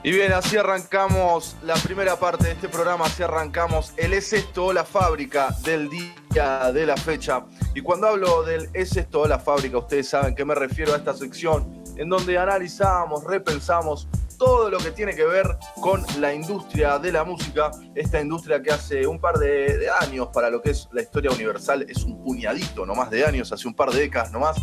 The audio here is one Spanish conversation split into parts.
Y bien, así arrancamos la primera parte de este programa, así arrancamos el ¿Es esto o la fábrica del día de la fecha? Y cuando hablo del ¿Es esto o la fábrica? Ustedes saben que me refiero a esta sección en donde analizamos, repensamos todo lo que tiene que ver con la industria de la música, esta industria que hace un par de años, para lo que es la historia universal, es un puñadito nomás de años, hace un par de décadas nomás,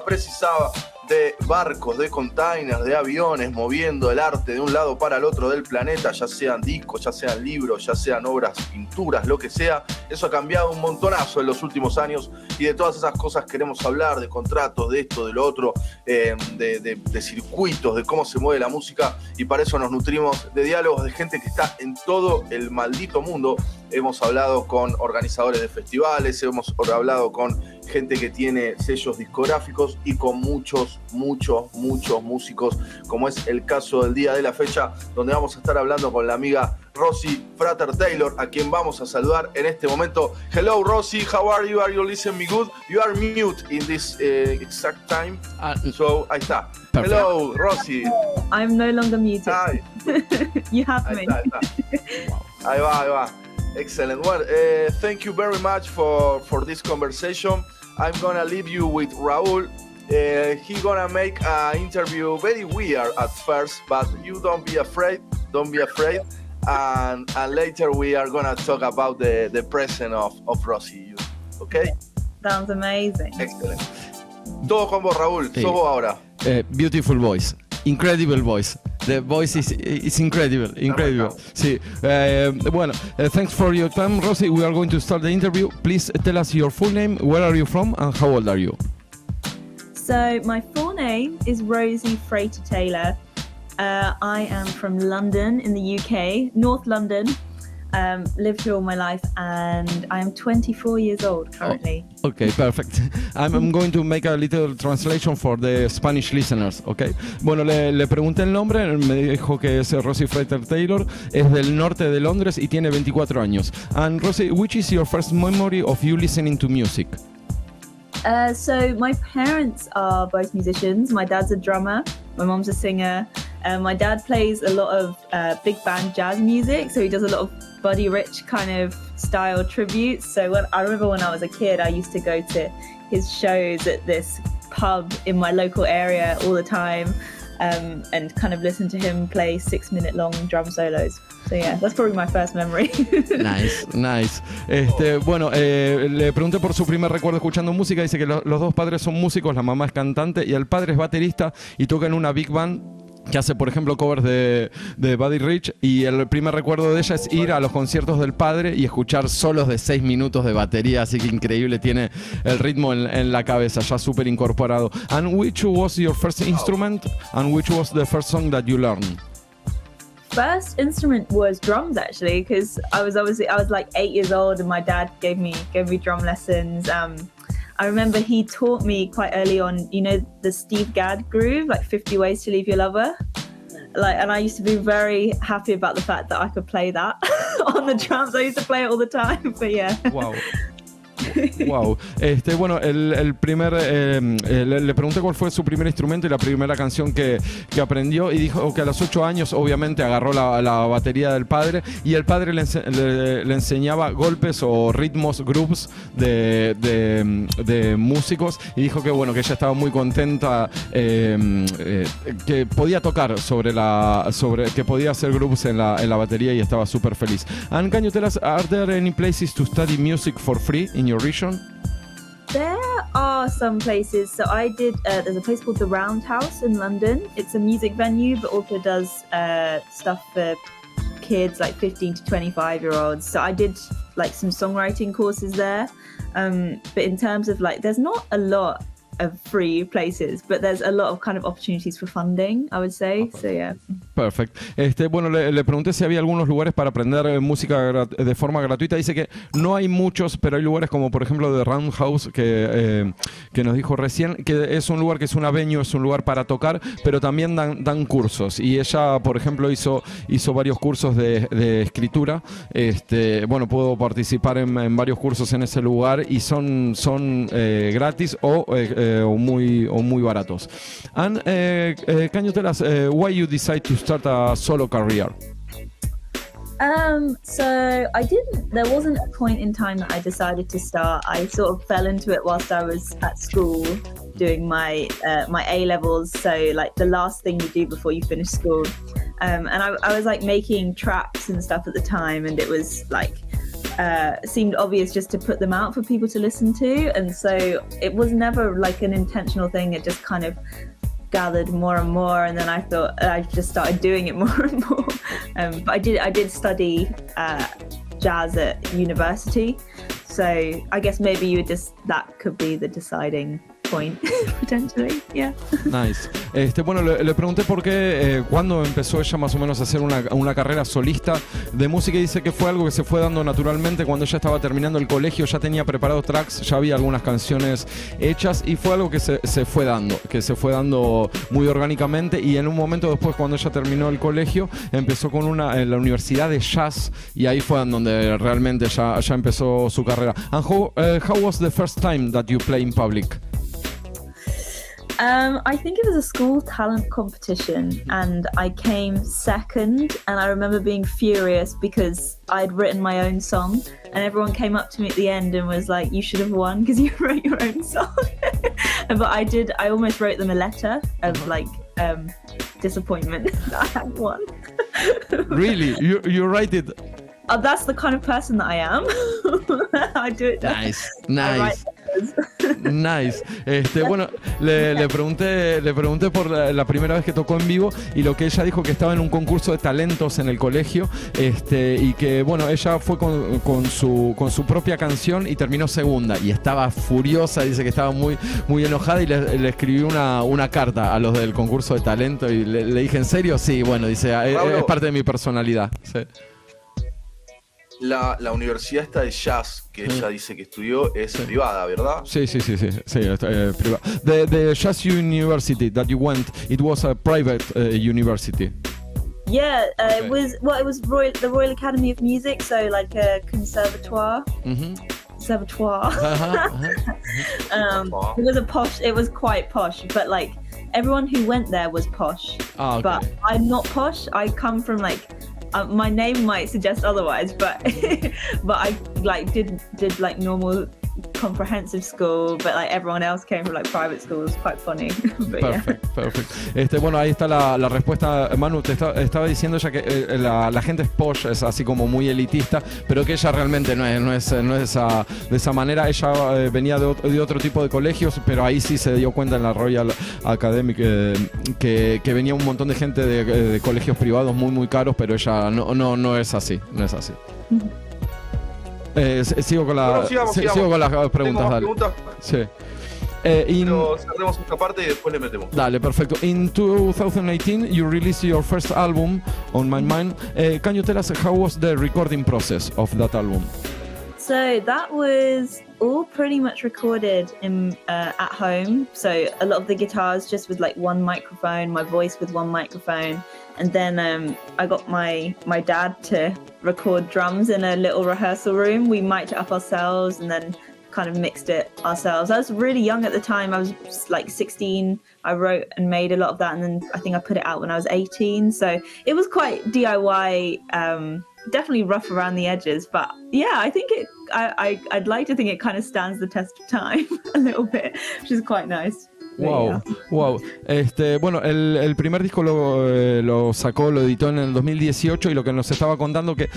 precisaba de barcos, de containers, de aviones, moviendo el arte de un lado para el otro del planeta, ya sean discos, ya sean libros, ya sean obras, pinturas, lo que sea. Eso ha cambiado un montonazo en los últimos años y de todas esas cosas queremos hablar, de contratos, de esto, de lo otro, de circuitos, de cómo se mueve la música, y para eso nos nutrimos de diálogos de gente que está en todo el maldito mundo. Hemos hablado con organizadores de festivales, hemos hablado con gente que tiene sellos discográficos y con muchos músicos, como es el caso del día de la fecha, donde vamos a estar hablando con la amiga ROSIE FRATER-TAYLOR, a quien vamos a saludar en este momento. Hello ROSIE, how are you? Are you listening me good? You are mute in this exact time, so ahí está. Perfect. Hello ROSIE. I'm no longer muted. Hi. You have me. Ahí va. Excellent. Well, thank you very much for this conversation. I'm gonna leave you with Raúl. He gonna make an interview very weird at first, but you don't be afraid. And later we are gonna talk about the present of ROSIE. Okay? Sounds amazing. Excellent. Todo con vos, Raúl. Sos vos ahora. Beautiful voice. Incredible voice. The voice is incredible. Sí. Bueno, thanks for your time, ROSIE. We are going to start the interview. Please tell us your full name, where are you from, and how old are you? So my full name is ROSIE FRATER-TAYLOR. I am from London in the UK, North London. Lived here all my life, and I am 24 years old currently. Oh, okay, perfect. I'm going to make a little translation for the Spanish listeners, okay? Bueno, le pregunté el nombre, me dijo que es ROSIE FRATER-TAYLOR, es del norte de Londres y tiene 24 años. And ROSIE, which is your first memory of you listening to music? So my parents are both musicians. My dad's a drummer, my mom's a singer. My dad plays a lot of big band jazz music, so he does a lot of Buddy Rich kind of style tributes. So I remember when I was a kid, I used to go to his shows at this pub in my local area all the time, and kind of listen to him play 6-minute long drum solos. So yeah, that's probably my first memory. Nice. Bueno, le pregunté por su primer recuerdo escuchando música. Dice que los dos padres son músicos, la mamá es cantante y el padre es baterista y toca en una big band que hace, por ejemplo, covers de Buddy Rich, y el primer recuerdo de ella es ir a los conciertos del padre y escuchar solos de 6 minutos de batería, así que increíble, tiene el ritmo en la cabeza, ya súper incorporado. And which was your first instrument, and which was the first song that you learned? First instrument was drums, actually, because I was like 8 years old, and my dad gave me drum lessons. I remember he taught me quite early on, you know, the Steve Gadd groove, like 50 Ways to Leave Your Lover. And I used to be very happy about the fact that I could play that on the drums. I used to play it all the time, but yeah. Wow. Bueno, el primer le pregunté cuál fue su primer instrumento y la primera canción que aprendió, y dijo que a los 8 años obviamente agarró la batería del padre, y el padre le enseñaba golpes o ritmos, grooves de músicos, y dijo que bueno, que ella estaba muy contenta, que podía tocar sobre que podía hacer grooves en la batería, y estaba súper feliz. And can you tell us, are there any places to study music for free in your region? There are some places. So I did, there's a place called the Roundhouse in London. It's a music venue, but also does stuff for kids like 15 to 25-year-olds. So I did like some songwriting courses there. But in terms of like, there's not a lot of free places, but there's a lot of kind of opportunities for funding, I would say. So yeah. Perfect. Bueno, le pregunté si había algunos lugares para aprender música de forma gratuita. Dice que no hay muchos, pero hay lugares como por ejemplo The Roundhouse que nos dijo recién, que es un lugar que es una venue, es un lugar para tocar, pero también dan cursos. Y ella, por ejemplo, hizo varios cursos de escritura. Bueno, puedo participar en varios cursos en ese lugar y son gratis o muy baratos. And can you tell us why you decide to start a solo career? So there wasn't a point in time that I decided to start. I sort of fell into it whilst I was at school doing my A-levels. So like the last thing you do before you finish school. And I was like making tracks and stuff at the time, and it was like, seemed obvious just to put them out for people to listen to. And so it was never like an intentional thing. It just kind of gathered more and more, and then I thought I just started doing it more and more. But I did study jazz at university, so I guess maybe that could be the deciding point potentially. Yeah. Nice. Bueno, le pregunté por qué cuando empezó ella más o menos a hacer una carrera solista de música, y dice que fue algo que se fue dando naturalmente. Cuando ella estaba terminando el colegio ya tenía preparados tracks, ya había algunas canciones hechas, y fue algo que se fue dando muy orgánicamente. Y en un momento después, cuando ella terminó el colegio, empezó con en la universidad de jazz, y ahí fue donde realmente ya empezó su carrera. And how was the first time that you play in public? I think it was a school talent competition, and I came second, and I remember being furious because I'd written my own song, and everyone came up to me at the end and was like, you should have won because you wrote your own song. But I almost wrote them a letter of like disappointment that I had won. Really? You write it? Oh, that's the kind of person that I am. I do it. Nice. Nice. Bueno, le pregunté por la primera vez que tocó en vivo, y lo que ella dijo, que estaba en un concurso de talentos en el colegio, y que bueno, ella fue con su propia canción y terminó segunda, y estaba furiosa. Dice que estaba muy, muy enojada, y le escribió una carta a los del concurso de talento, y le dije, ¿en serio? Sí, bueno, dice, es parte de mi personalidad. Sí. La universidad esta de jazz que ella dice que estudió es privada, ¿verdad? Sí, privada. The Jazz University that you went, it was a private university. Yeah, okay. It was the Royal Academy of Music, so like a conservatoire. Mm-hmm. Conservatoire. It was quite posh, but like everyone who went there was posh. Okay. But I'm not posh. I come from like my name might suggest otherwise, but I like did like normal comprehensive school, but like everyone else came from like private schools. Quite funny. Perfect. Bueno, ahí está la respuesta. Manu, te estaba diciendo ya que la gente es posh, es así como muy elitista, pero que ella realmente no es de esa manera. Ella venía de otro tipo de colegios, pero ahí sí se dio cuenta en la Royal Academy que venía un montón de gente de colegios privados muy muy caros, pero ella no es así. Sigo con las preguntas, dale. Sí. Pero cerremos esta parte y después le metemos. Dale, perfecto. In 2018, you released your first album, On My Mind. Can you tell us how was the recording process of that album? So that was all pretty much recorded at home. So a lot of the guitars just with like one microphone, my voice with one microphone. And then I got my dad to record drums in a little rehearsal room. We mic'd it up ourselves and then kind of mixed it ourselves. I was really young at the time. I was like 16. I wrote and made a lot of that, and then I think I put it out when I was 18. So it was quite DIY, definitely rough around the edges. But yeah, I think I'd like to think it kind of stands the test of time a little bit, which is quite nice. Wow. Bueno, el primer disco lo editó en el 2018, y lo que nos estaba contando que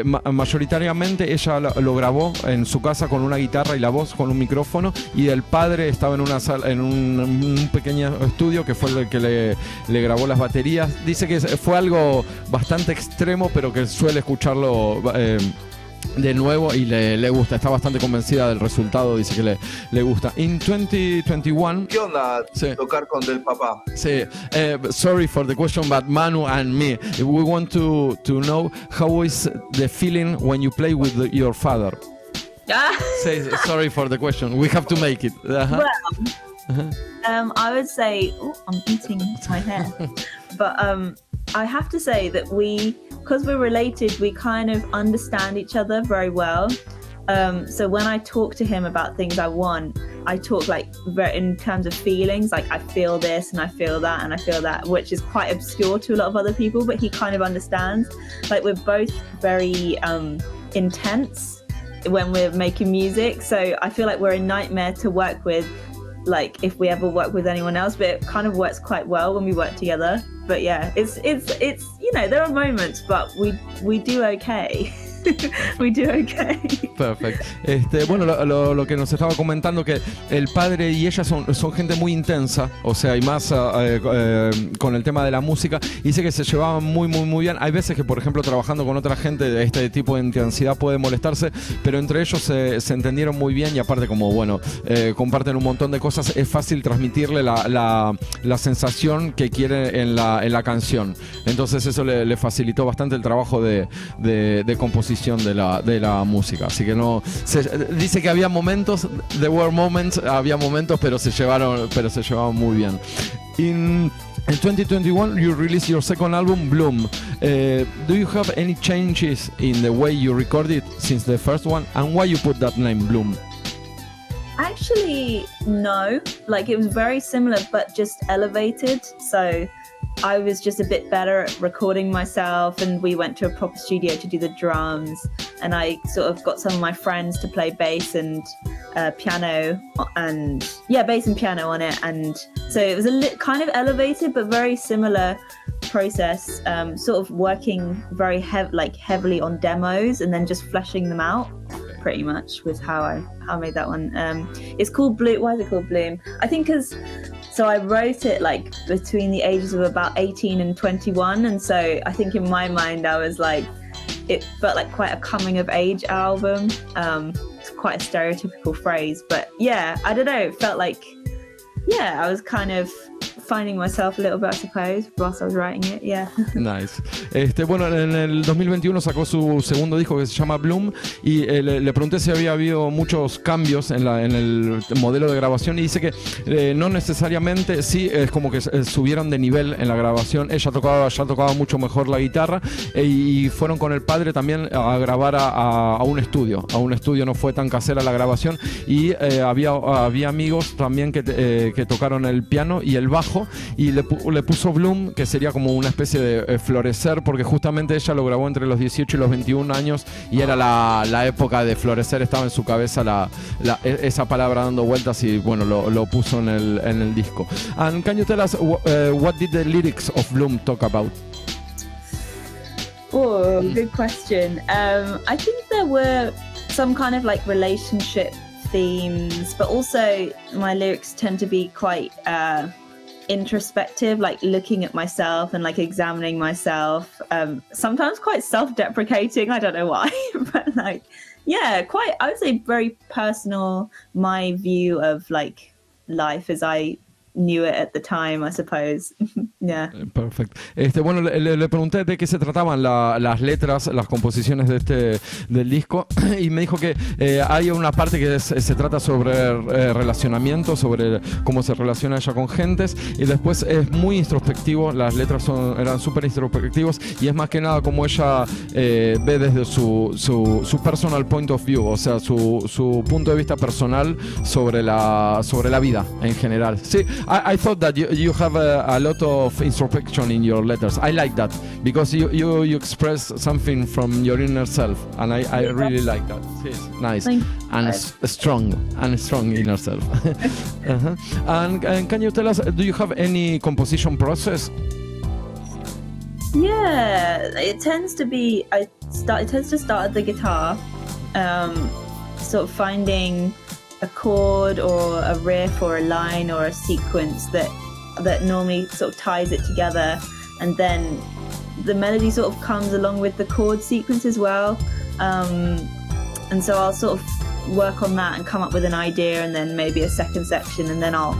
mayoritariamente ella lo grabó en su casa con una guitarra y la voz con un micrófono, y el padre estaba en una sala, en un pequeño estudio que fue el que le grabó las baterías. Dice que fue algo bastante extremo, pero que suele escucharlo de nuevo y le gusta. Está bastante convencida del resultado, dice que le gusta. In 2021... ¿Qué onda tocar con Del Papá? Sí, sorry for the question, but Manu and me, we want to know how is the feeling when you play with your father? Say, sorry for the question, we have to make it. Well, I would say, I'm eating my hair, but I have to say that because we're related, we kind of understand each other very well. So when I talk to him about things I want, I talk like in terms of feelings, like I feel this and I feel that and I feel that, which is quite obscure to a lot of other people, but he kind of understands. Like we're both very intense when we're making music, so I feel like we're a nightmare to work with, like if we ever work with anyone else, but it kind of works quite well when we work together. But yeah, it's you know, there are moments, but we do okay. We do okay. Perfecto. Bueno, lo que nos estaba comentando, que el padre y ella son gente muy intensa, o sea, y más con el tema de la música. Dice que se llevaban muy bien. Hay veces que, por ejemplo, trabajando con otra gente, este tipo de intensidad puede molestarse, pero entre ellos se entendieron muy bien, y aparte, como bueno, comparten un montón de cosas, es fácil transmitirle la sensación que quiere en la canción. Entonces eso le facilitó bastante el trabajo de composición de la música. Así que no dice que había momentos, there were moments, había momentos, pero se llevaban muy bien. In 2021 you released your second album, Bloom. Do you have any changes in the way you recorded since the first one, and why you put that name, Bloom? Actually, no. Like it was very similar, but just elevated. So I was just a bit better at recording myself, and we went to a proper studio to do the drums, and I sort of got some of my friends to play bass and piano, and bass and piano on it, and so it was kind of elevated but very similar process, sort of working very heavily on demos and then just fleshing them out pretty much was how I made that one. It's called Bloom. Why is it called Bloom? I think so I wrote it like between the ages of about 18 and 21, and so I think in my mind I was like, it felt like quite a coming of age album. It's quite a stereotypical phrase, but yeah, I don't know, it felt like, yeah, I was kind of finding myself a little bit, I suppose, whilst I was writing it, yeah. Nice. Bueno, en el 2021 sacó su segundo disco que se llama Bloom, y le pregunté si había habido muchos cambios en el modelo de grabación, y dice que no necesariamente, sí, es como que subieron de nivel en la grabación. Ella ya tocaba mucho mejor la guitarra, y fueron con el padre también a grabar a un estudio. No fue tan casera la grabación, y había amigos también que tocaron el piano y el bajo, y le puso Bloom, que sería como una especie de florecer, porque justamente ella lo grabó entre los 18 y los 21 años, y era la época de florecer, estaba en su cabeza esa palabra dando vueltas, y bueno, lo puso en el disco. And can you tell us what did the lyrics of Bloom talk about? Oh, good question. I think there were some kind of like relationship themes, but also my lyrics tend to be quite introspective, like looking at myself and like examining myself, sometimes quite self-deprecating, I don't know why, but like, yeah, quite, I would say very personal, my view of like life as I knew it at the time, I suppose. Yeah. Perfecto. Bueno, le pregunté de qué se trataban las letras, las composiciones del disco, y me dijo que hay una parte que se trata sobre relacionamiento, sobre cómo se relaciona ella con gentes, y después es muy introspectivo. Las letras eran súper introspectivos, y es más que nada como ella ve desde su personal point of view, o sea, su punto de vista personal sobre la vida en general. Sí, I thought that you have a lot of introspection in your letters. I like that because you express something from your inner self, and I really like that. It's nice and strong inner self. Uh-huh. And can you tell us, do you have any composition process? Yeah, it tends to start at the guitar, sort of finding a chord or a riff or a line or a sequence that normally sort of ties it together, and then the melody sort of comes along with the chord sequence as well, and so I'll sort of work on that and come up with an idea, and then maybe a second section, and then I'll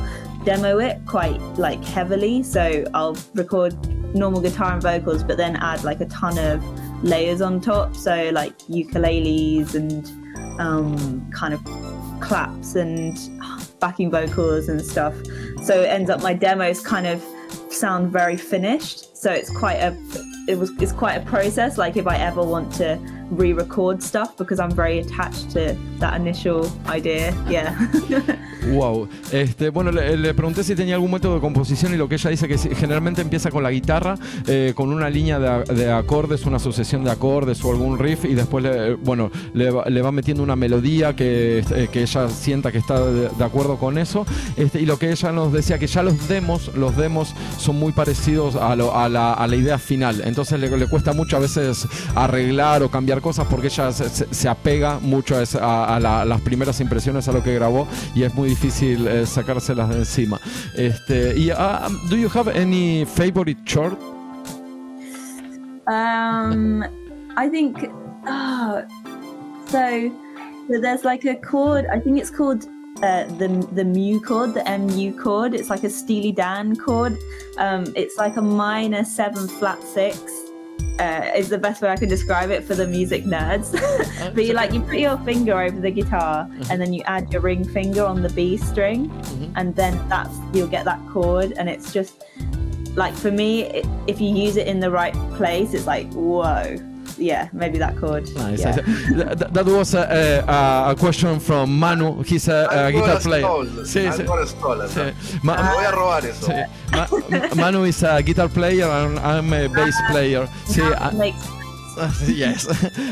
demo it quite like heavily, so I'll record normal guitar and vocals but then add like a ton of layers on top, so like ukuleles and kind of claps and backing vocals and stuff, so it ends up my demos kind of sound very finished, so it's quite a process. Like if I ever want to re-record stuff because I'm very attached to that initial idea. Yeah. Wow. Bueno, le pregunté si tenía algún método de composición y lo que ella dice que generalmente empieza con la guitarra, con una línea de acordes, una sucesión de acordes o algún riff y después le va metiendo una melodía que ella sienta que está de acuerdo con eso. Y lo que ella nos decía que ya los demos son muy parecidos a la idea final. Entonces le cuesta mucho a veces arreglar o cambiar cosas porque ella se apega mucho a las primeras impresiones, a lo que grabó, y es muy difícil sacárselas de encima. Do you have any favorite chord? I think so there's like a chord, I think it's called the mu chord, the mu chord. It's like a Steely Dan chord. It's like a minor 7 flat 6 is the best way I can describe it for the music nerds. But you put your finger over the guitar and then you add your ring finger on the B string, and then you'll get that chord. And it's just like, for me, if you use it in the right place, it's like, whoa. Yeah, maybe that chord. Nice. Yeah. That was a question from Manu. He's a guitar player. Sí. Voy a robar eso. Sí. Manu is a guitar player and I'm a bass player. Sí. Yes,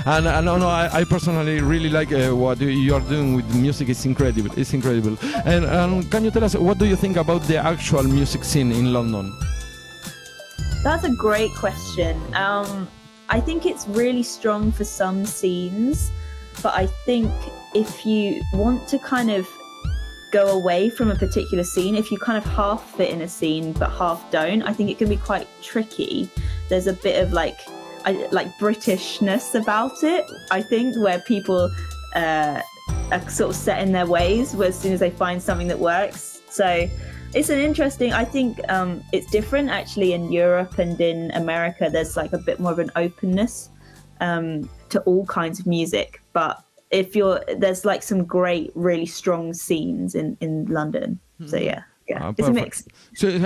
and I personally really like what you are doing with music. It's incredible. It's incredible. And can you tell us what do you think about the actual music scene in London? That's a great question. I think it's really strong for some scenes, but I think if you want to kind of go away from a particular scene, if you kind of half fit in a scene but half don't, I think it can be quite tricky. There's a bit of like Britishness about it, I think, where people are sort of set in their ways as soon as they find something that works. So it's an interesting, I think it's different actually in Europe and in America. There's like a bit more of an openness to all kinds of music. But there's like some great, really strong scenes in London. So yeah. Yeah, it's a mix. Sí,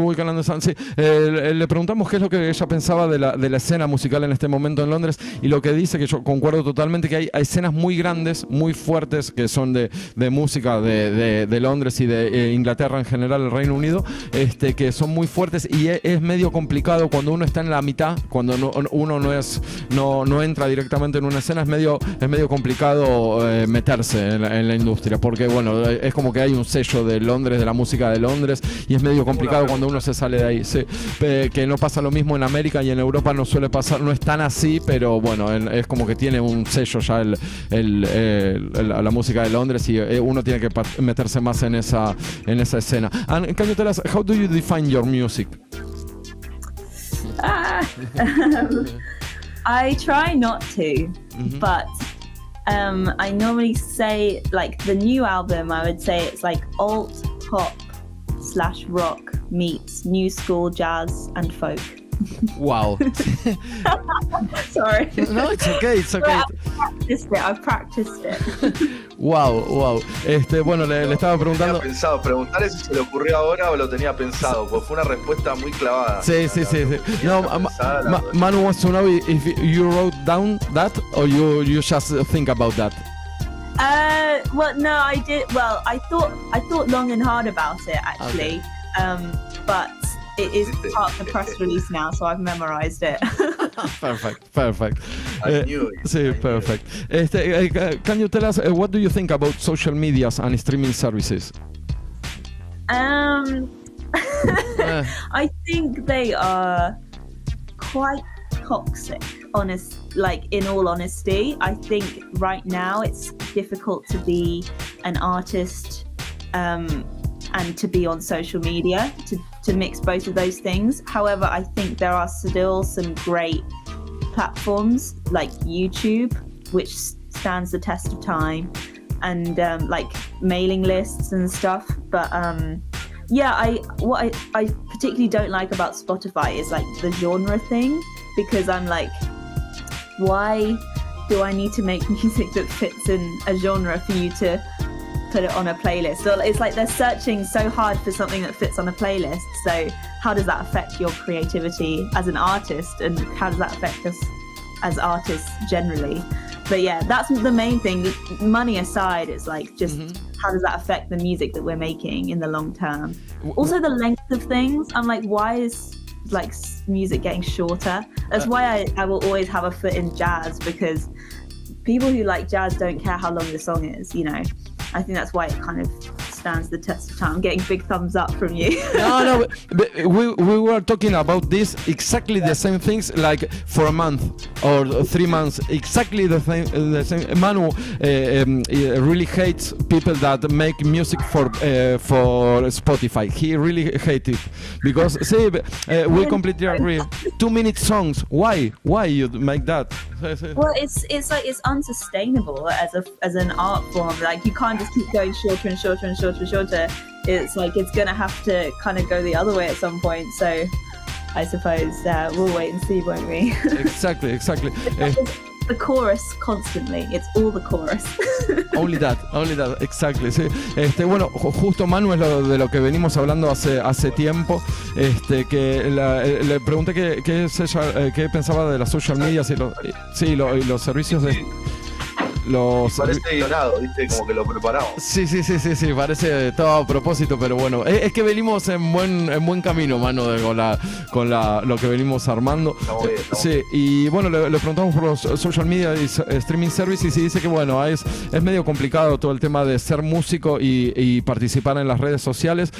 we can understand. Sí. Le preguntamos qué es lo que ella pensaba de la escena musical en este momento en Londres, y lo que dice, que yo concuerdo totalmente, que hay escenas muy grandes, muy fuertes, que son de música de Londres y de Inglaterra en general, el Reino Unido, que son muy fuertes, y es medio complicado cuando uno está en la mitad, cuando uno no entra directamente en una escena, es medio complicado meterse en la industria, porque bueno, es como que hay un sello de Londres, de la música de Londres, y es medio complicado cuando uno se sale de ahí. Sí, que no pasa lo mismo en América y en Europa no suele pasar, no es tan así, pero bueno, es como que tiene un sello ya la música de Londres, y uno tiene que meterse más en esa escena. And can you tell us, how do you define your music? I try not to, but I normally say, like, the new album, I would say it's like alt pop / rock meets new school jazz and folk. Wow. Sorry. No, it's okay. I've practiced it. Wow. Bueno, le estaba preguntando. Preguntarle si se le ocurrió ahora o lo tenía pensado, porque fue una respuesta muy clavada. Sí. No, Manu wants to know if you wrote down that or you just think about that. Well, no, I did. Well, I thought long and hard about it, actually. Okay. But it is part of the press release now, so I've memorized it. Perfect. I knew it. Sí, perfect. Can you tell us what do you think about social medias and streaming services? I think they are quite toxic, in all honesty. I think right now it's difficult to be an artist and to be on social media, to mix both of those things. However, I think there are still some great platforms like YouTube, which stands the test of time, and like mailing lists and stuff. But what I particularly don't like about Spotify is like the genre thing, because I'm like, why do I need to make music that fits in a genre for you to put it on a playlist? So it's like they're searching so hard for something that fits on a playlist. So how does that affect your creativity as an artist, and how does that affect us as artists generally. But yeah, that's the main thing. Money aside, it's like just how does that affect the music that we're making in the long term? Also the length of things. I'm like, why is like music getting shorter? That's why I will always have a foot in jazz, because people who like jazz don't care how long the song is, you know. I think that's why it kind of stands the test of time. I'm getting big thumbs up from you. No, but we were talking about this, exactly the same things, like for a month or 3 months, exactly the same. Manu really hates people that make music for Spotify. He really hates it because we completely agree. 2-minute songs. Why you make that? Well, it's like it's unsustainable as an art form. Like you can't just keep going shorter and shorter and shorter and shorter. It's like it's gonna have to kind of go the other way at some point. So I suppose we'll wait and see, won't we? Exactly. The chorus constantly. It's all the chorus. Only that, exactly. Sí. Bueno, justo Manu es de lo que venimos hablando hace tiempo. Que le pregunté qué pensaba de las social medias y los servicios de. Parece guionado, ¿viste? Como que lo preparamos. Sí, parece todo a propósito, pero bueno, es que venimos en buen camino, mano, con lo que venimos armando. Estamos bien. Sí, y bueno, le preguntamos por los social media y streaming services y dice que bueno, es medio complicado todo el tema de ser músico y participar en las redes sociales.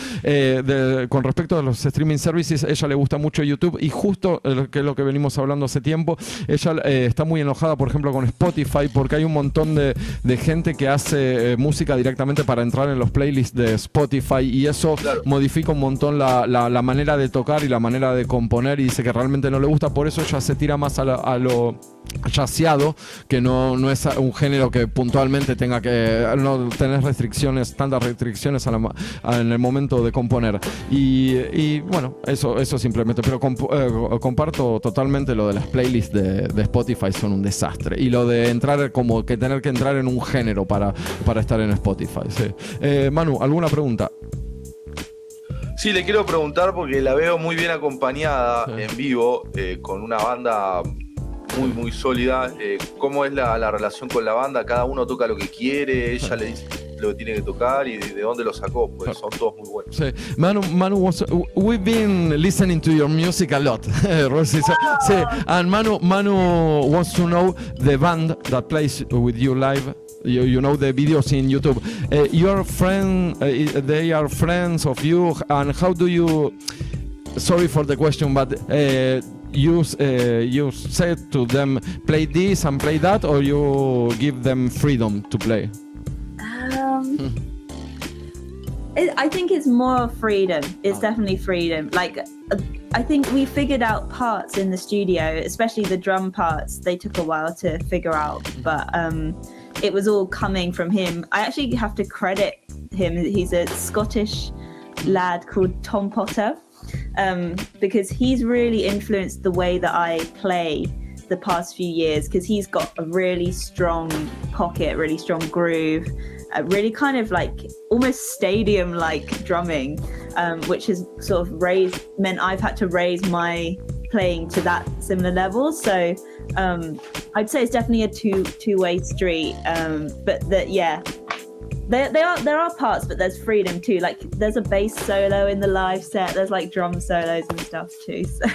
Con respecto a los streaming services, ella le gusta mucho YouTube y justo que es lo que venimos hablando hace tiempo, ella está muy enojada, por ejemplo, con Spotify, porque hay un montón de gente que hace música directamente para entrar en los playlists de Spotify y eso modifica un montón la manera de tocar y la manera de componer y dice que realmente no le gusta, por eso ella se tira más a lo jazzeado, que no es un género que puntualmente tenga que no tener tantas restricciones en el momento de componer y bueno, eso simplemente, pero comparto totalmente lo de las playlists de Spotify, son un desastre, y lo de entrar como que tener que entrar en un género para estar en Spotify. Sí. Manu, ¿alguna pregunta? Sí, le quiero preguntar porque la veo muy bien acompañada en vivo, con una banda muy sólida. ¿Cómo es la relación con la banda? Cada uno toca lo que quiere, ella le dice lo que tiene que tocar y de dónde lo sacó, pues son todos muy buenos. Sí. Manu, we've been listening to your music a lot, Rosie. Sí. And Manu wants to know the band that plays with you live. You know the videos in YouTube. Your friend, they are friends of you, and how do you? Sorry for the question, but you said to them play this and play that, or you give them freedom to play? I think it's more freedom. It's definitely freedom. Like, I think we figured out parts in the studio, especially the drum parts. They took a while to figure out, but it was all coming from him. I actually have to credit him. He's a Scottish lad called Tom Potter, because he's really influenced the way that I play the past few years, because he's got a really strong pocket, really strong groove, really kind of like almost stadium-like drumming, which has sort of meant I've had to raise my playing to that similar level. So I'd say it's definitely a two-way street, but there are parts, but there's freedom too. Like there's a bass solo in the live set, there's like drum solos and stuff too, so.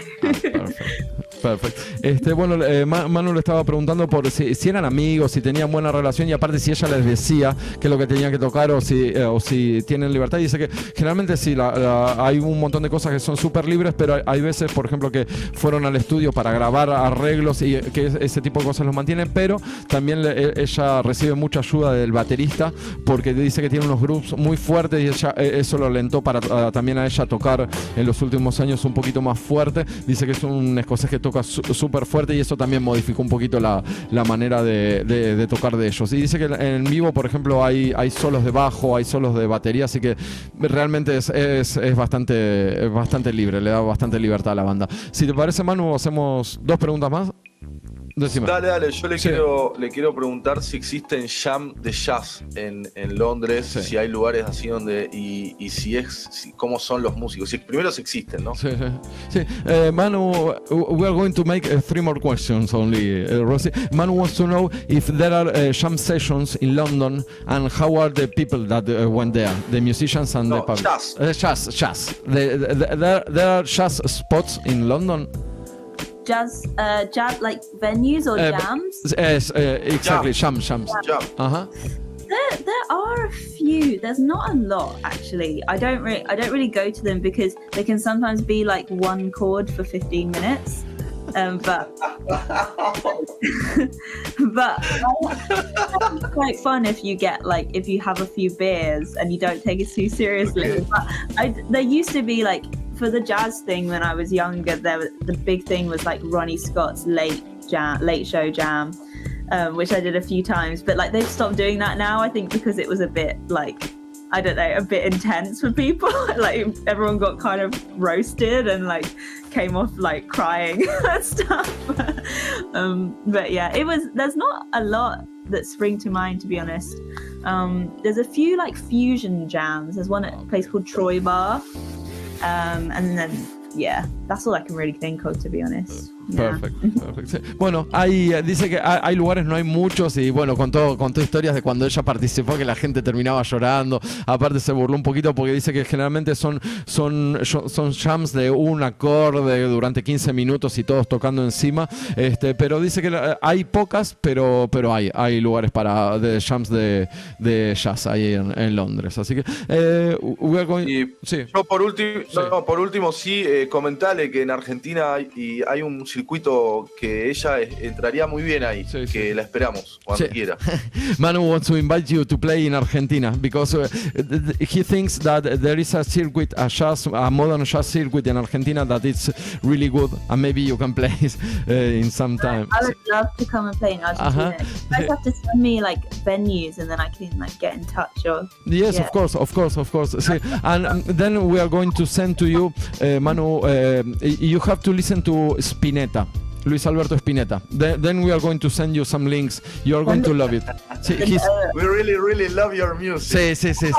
Perfecto. Bueno, Manu le estaba preguntando por si eran amigos, si tenían buena relación y aparte si ella les decía qué es lo que tenían que tocar o si tienen libertad. Y dice que generalmente sí, hay un montón de cosas que son súper libres, pero hay veces, por ejemplo, que fueron al estudio para grabar arreglos y que ese tipo de cosas los mantienen, pero también ella recibe mucha ayuda del baterista porque dice que tiene unos grooves muy fuertes y eso lo alentó para también a ella tocar en los últimos años un poquito más fuerte. Dice que es un escocés que toca súper fuerte y eso también modificó un poquito la manera de tocar de ellos. Y dice que en vivo, por ejemplo, hay solos de bajo, hay solos de batería, así que realmente es bastante libre, le da bastante libertad a la banda. Si te parece, Manu, hacemos 2 preguntas más. Decime. Dale, yo le quiero preguntar si existen jam de jazz en Londres, si hay lugares así donde, y cómo son los músicos, si primero si existen, ¿no? Sí. Manu, we are going to make 3 more questions only, Rosie. Manu wants to know if there are jam sessions in London and how are the people that went there, the musicians and the public. Jazz. There are jazz spots in London. Jazz like venues or jams? Yes, exactly. Jams. Jam. There are a few. There's not a lot actually. I don't really go to them because they can sometimes be like one chord for 15 minutes. But it's quite fun if you have a few beers and you don't take it too seriously. But there used to be like, for the jazz thing when I was younger, the big thing was like Ronnie Scott's late show jam, which I did a few times. But like they've stopped doing that now, I think, because it was a bit like, I don't know, a bit intense for people. Like everyone got kind of roasted and like came off like crying and stuff. But yeah, there's not a lot that spring to mind, to be honest. There's a few like fusion jams. There's one at a place called Troy Bar. And then, yeah, that's all I can really think of, to be honest. Perfect. Sí. Bueno, dice que hay lugares, no hay muchos, y bueno, contó historias de cuando ella participó que la gente terminaba llorando. Aparte se burló un poquito porque dice que generalmente son jams de un acorde durante 15 minutos y todos tocando encima. Pero dice que hay pocas, pero hay lugares de jams de jazz ahí en Londres. Así que sí. Yo por último comentale que en Argentina hay un circuito que ella entraría muy bien ahí, que la esperamos cuando quiera. Manu wants to invite you to play in Argentina because he thinks that there is a circuit, a modern jazz circuit in Argentina that it's really good, and maybe you can play in some time. I would love to come and play in Argentina. You guys have to send me like venues, and then I can like get in touch. Yes, yeah. Of course. See, and then we are going to send to you, Manu. You have to listen to Spinetta. Luis Alberto Spinetta. Then we are going to send you some links. You are going to love it. We really love your music. Sí.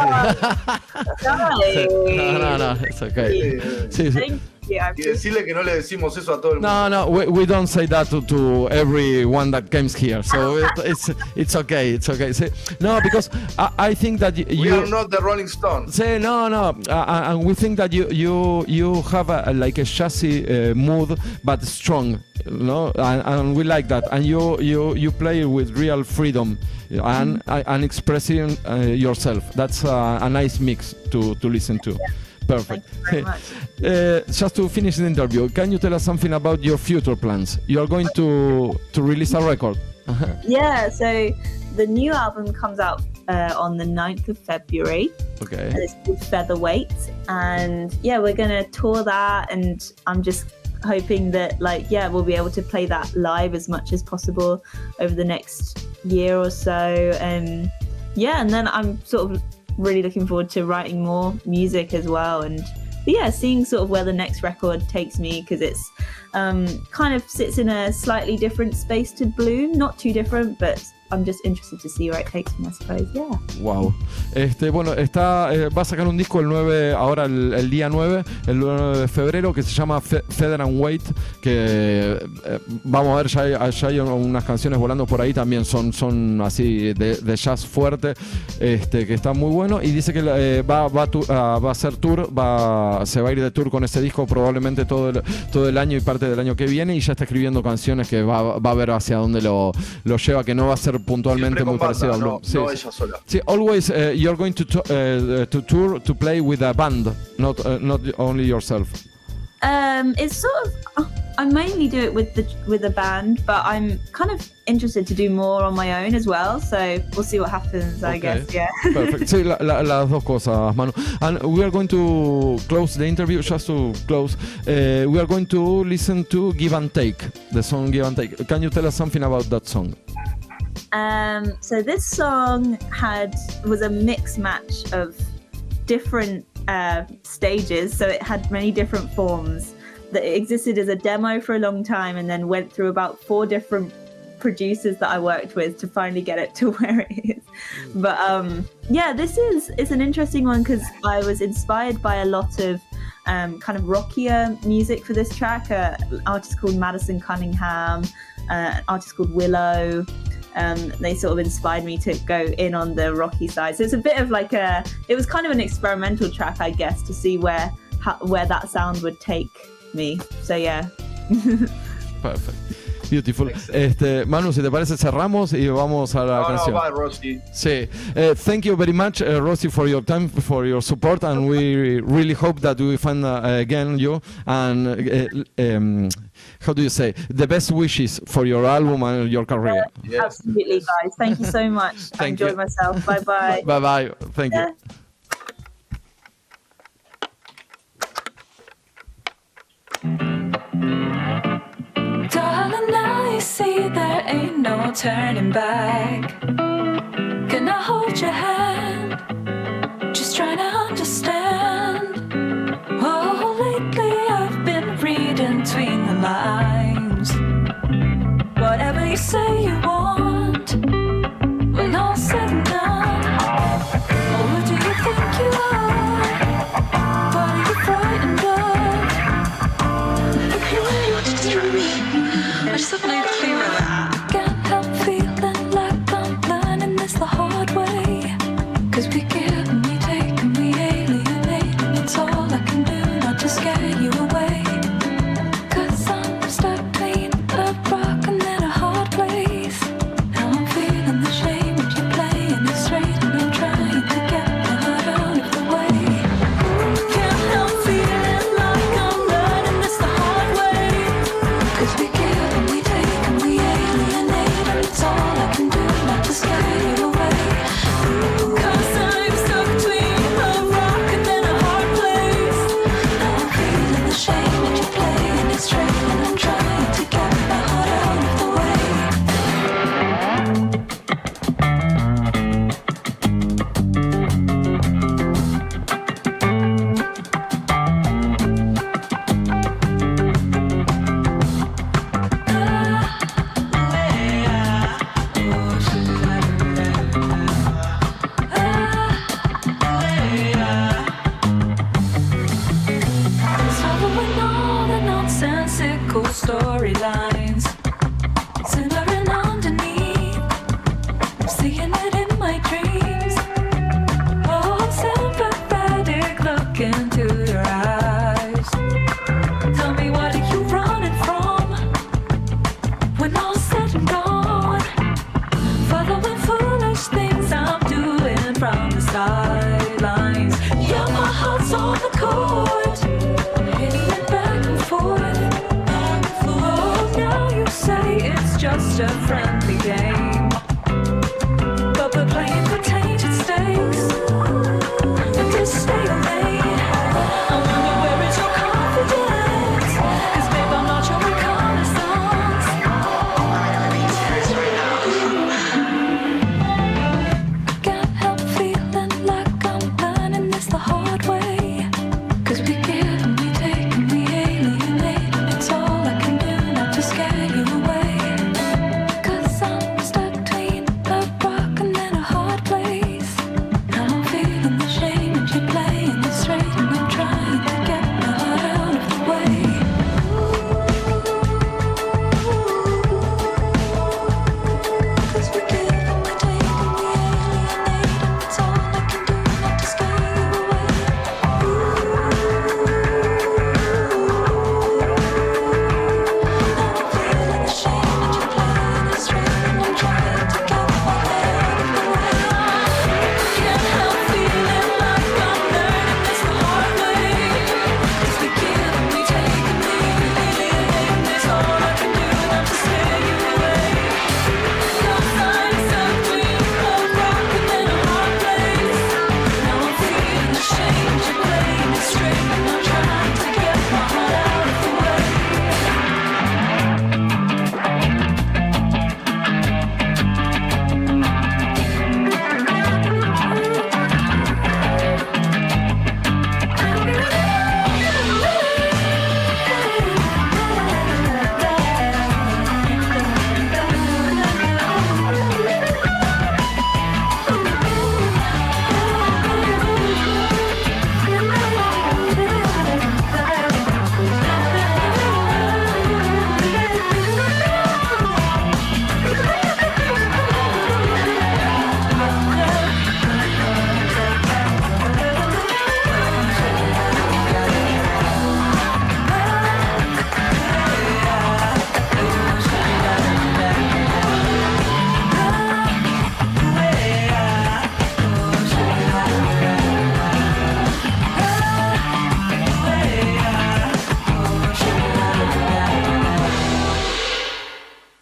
No, it's okay. Sí. Y decirle que no le decimos eso a todo el mundo. No, we don't say that to everyone that comes here. So it's okay. See, no, because I think that we are not the Rolling Stones. Say no, and we think that you have a jazzy mood, but strong. No, and we like that, and you play with real freedom and expressing yourself. That's a nice mix to listen to. Perfect. Thank you very much. Just to finish the interview, can you tell us something about your future plans? You are going to release a record. Yeah, so the new album comes out on the 9th of February. Okay. And it's called Featherweight. And yeah, we're going to tour that, and I'm just hoping that we'll be able to play that live as much as possible over the next year or so. And then I'm sort of really looking forward to writing more music as well, and seeing sort of where the next record takes me, because it's kind of sits in a slightly different space to Bloom, not too different, but I'm just interested to see where it takes me, I suppose. Yeah. Wow. Bueno, va a sacar un disco el día 9, el 9 de febrero, que se llama Feather and Weight, que vamos a ver, ya hay unas canciones volando por ahí, también son así de jazz fuerte, que está muy bueno, y dice que va a hacer tour, se va a ir de tour con ese disco probablemente todo el año y parte del año que viene, y ya está escribiendo canciones que va a ver hacia dónde lo lleva, que no va a ser puntualmente muy parecido a Bloom. No ella sola. Sí, always you're going to tour, to play with a band, not only yourself. It's sort of, I mainly do it with the band, but I'm kind of interested to do more on my own as well, so we'll see what happens, I guess. Yeah. Perfect. Sí, las dos cosas, Manu. And we are going to close the interview. Just to close, we are going to listen to Give and Take, the song Give and Take. Can you tell us something about that song? So this song was a mix match of different stages, so it had many different forms. That it existed as a demo for a long time, and then went through about 4 different producers that I worked with to finally get it to where it is. But yeah, it's an interesting one because I was inspired by a lot of kind of rockier music for this track. An artist called Madison Cunningham, an artist called Willow. They sort of inspired me to go in on the rocky side. So it's a bit of like it was kind of an experimental track, I guess, to see where that sound would take me. So yeah. Perfect. Beautiful. Manu, si te parece, cerramos y vamos a la canción. No, bye, Rosie. Sí. Thank you very much, Rosie, for your time, for your support, and we really hope that we find again you. And how do you say? The best wishes for your album and your career. Yes. Absolutely, guys. Thank you so much. I enjoyed myself. Bye bye. Bye bye. Thank you. Darling, now you see there ain't no turning back. Can I hold your hand? Just trying to understand. Oh, lately I've been reading between the lines. Whatever you say you want, when all's said and done, oh, who do you think you are? What are you frightened of? I just haven't made it clear that. Can't help feeling like I'm learning this the hard way. 'Cause we give and we take and we alienate, and it's all I can do not to scare you away. 'Cause I'm stuck between a rock and then a hard place. Now I'm feeling the shame that you're playing it straight, and I'm trying to get my heart out of the way. Can't help feeling like I'm learning this the hard way. 'Cause we give and we take and we alienate, and it's all I can do not to scare you away. 'Cause I'm stuck between a rock and then a hard place. Now I'm feeling the shame that you're playing it straight, and I'm trying to get my heart out of the way. Swallowing all the nonsensical storylines, simmering underneath, seeing it in my dreams. Oh, sympathetic look into your eyes. Tell me, what are you running from? When all's said and gone, following foolish things I'm doing from the sidelines. Yeah, my heart's on the court, hitting it back and forth. Oh, now you say it's just a friendly game.